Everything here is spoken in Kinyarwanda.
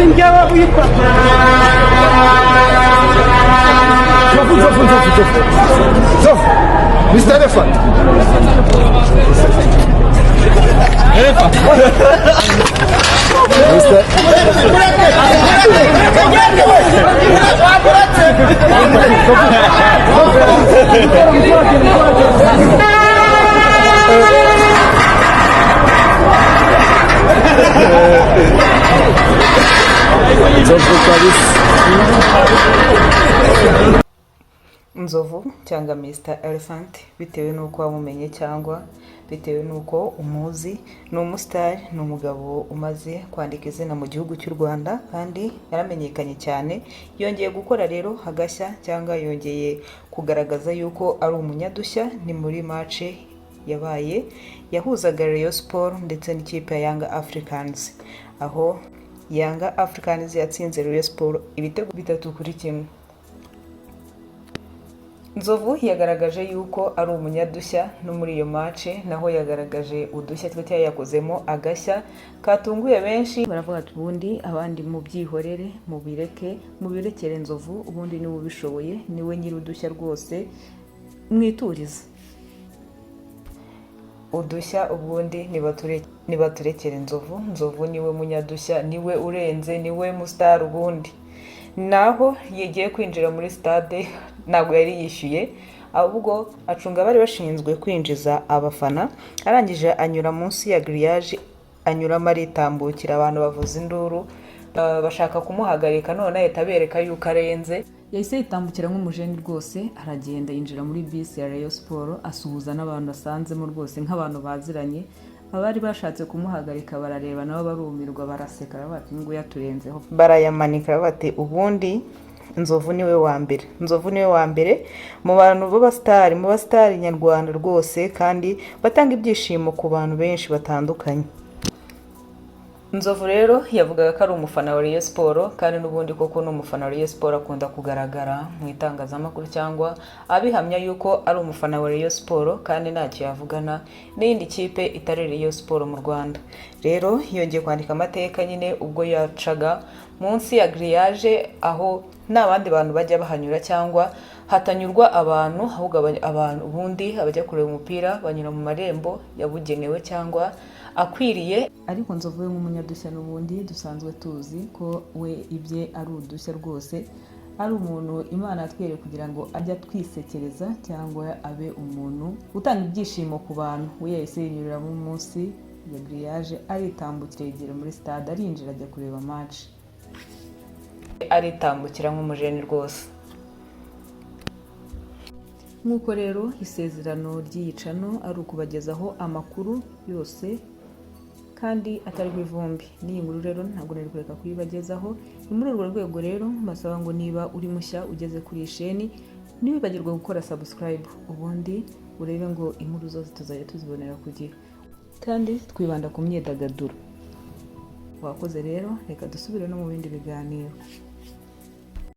Singawa uyitwa Zofu Mr. Elephant Nzovu cyangwa Mr. Elephant bitewe nuko wamumenye cyangwa bitewe nuko umuzi, ni umustar, ni umugabo umaze kwandika izina mu gihugu cy'u Rwanda kandi yaramenyekanye cyane. Yongeye gukora rero hagashya cyangwa yongeye kugaragaza yuko ari umunyadushya. Ni muri match yabaye yahuzaga Rayon Sport ndetse n'ikipe ya Young Africans, aho Young Africans yatsinze Rayon Sport ibitego 3-1. Nzovu yagaragaje yuko ari umunyadushya no muri iyo match, naho yagaragaje udushya twe yakozemo agashya katunguye benshi. Baravuga ati ubundi abandi mu byihorere mu birekere Nzovu, ubundi niwe ubishoboye, niwe nyiri udushya rwose, mwiturize udushya ubundi nibaturekere Nzovu. Nzovu niwe munyadushya, niwe urenze, niwe mustar. Ubundi naho yagiye kwinjira muri stade ntabwo yari yishyuye, ahubwo acunga bari bashinzwe kwinjiza abafana. Arangije anyura munsi ya grillage, anyuramo aritambukira, abantu bavuza induru bashaka kumuhagarika, none ahita bereka yuko arenze. Yahise yitambukira nk'umujeni rwose, aragenda yinjira muri bisi ya Rayon Sport, asuhuza n'abantu asanzemo rwose nk'abantu baziranye. Abari bashatse kumuhagarika barareba nabo barumirwa, baraseka bati ngo yaturenzeho, barayamanika bati ubundi Nzovu niwe wa mbere. Nzovu niwe wa mbere mu bantu b'abastar, mu bastar nyarwanda rwose, kandi batanga ibyishimo ku bantu benshi batandukanye. Nzovu rero yavugaga ko ari umufana wa Rayon Sport, kandi n'ubundi koko ni umufana wa Rayon Sport, akunda kugaragara mu itangazamakuru cyangwa abihamya yuko ari umufana wa Rayon Sport, kandi ntacyo yavugana n'indi kipe itari Rayon Sport mu Rwanda. Rero yongeye kwandika amateka nyine ubwo yacaga munsi ya grillage, aho n'abandi bantu bajya bahanyura cyangwa hatanyurwa abantu, ahubwo abantu ubundi abajya kureba umupira banyura mu marembo yabugenewe cyangwa akwiriye. Ariko Nzovu we nk'umunyadushya n'ubundi dusanzwe tuzi ko we ibye ari udushya rwose, ari umuntu Imana atwereye kugira ngo ajye atwisekereza cyangwa abe umuntu utanga ibyishimo ku bantu. We yahise yinyurira mu munsi ya grillage, aritambukira yegera muri stade, arinjira ajya kureba match, aritambukira nk'umujeni rwose. Nk'uko rero isezerano ry'iyicano ari ukubagezaho amakuru yose kandi atari kw'ivumbi. N'iyi nkuru rero ntabwo nari kureka kuyibagezaho. Ni muri urwo rwego rero mbasaba ngo niba uri mushya ugeze kuri iyi sheni, ntiwibagirwe gukora subscribe, ubundi urebe ngo inkuru zose tuzajya tuzibonera ku gihe, kandi twibanda ku myidagaduro. Wakoze rero, reka dusubire no mu bindi biganiro.